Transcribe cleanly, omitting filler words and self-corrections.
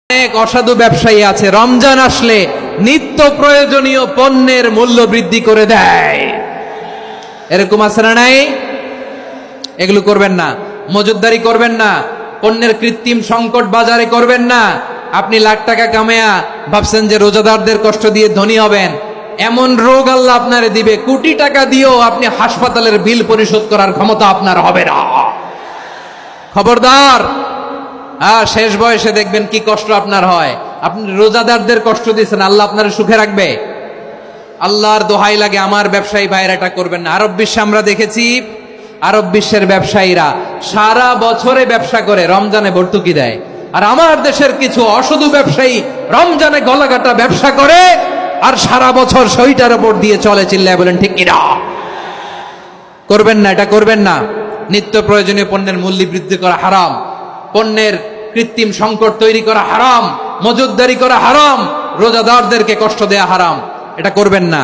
অনেক অসাধু ব্যবসায়ী আছে রমজান আসলে নিত্য প্রয়োজনীয় পণ্যের মূল্য বৃদ্ধি করে দেয়। এরকম আছে না নাই? এগুলো করবেন না, মজুতদারি করবেন না, পণ্যের কৃত্রিম সংকট বাজারে করবেন না। আপনি লাখ টাকা কামায়া ভাবছেন যে রোজাদারদের কষ্ট দিয়ে ধনী হবেন, এমন রোগ আল্লাহ আপনারে দিবে, কোটি টাকা দিয়েও আপনি হাসপাতালের বিল পরিশোধ করার ক্ষমতা আপনার হবে না। খবরদার। শেষ বয়সে দেখবেন কি কষ্ট আপনার হয়। আপনি রোজাদারদের কষ্ট দিয়েছেন, আল্লাহ আপনার সুখে রাখবে? আল্লাহর দোহাই লাগে আমার ব্যবসায়ী ভাইরা এটা করবেন না। আরব বিশ্বে আমরা দেখেছি, আরব বিশ্বের ব্যবসায়ীরা সারা বছরে ব্যবসা করে, রমজানে ভর্তুকি দেয়। আর আমার দেশের কিছু অসাধু ব্যবসায়ী রমজানে গলাকাটা ব্যবসা করে আর সারা বছর সইটার উপর দিয়ে চলে। চিল্লায় বলেন ঠিক কিনা? করবেন না, এটা করবেন না। নিত্য প্রয়োজনীয় পণ্যের মূল্য বৃদ্ধি করা হারাম, পণ্যের কৃত্রিম সংকট তৈরি করা হারাম, মজুতদারি করা হারাম, রোজাদারদেরকে কষ্ট দেয়া হারাম। এটা করবেন না।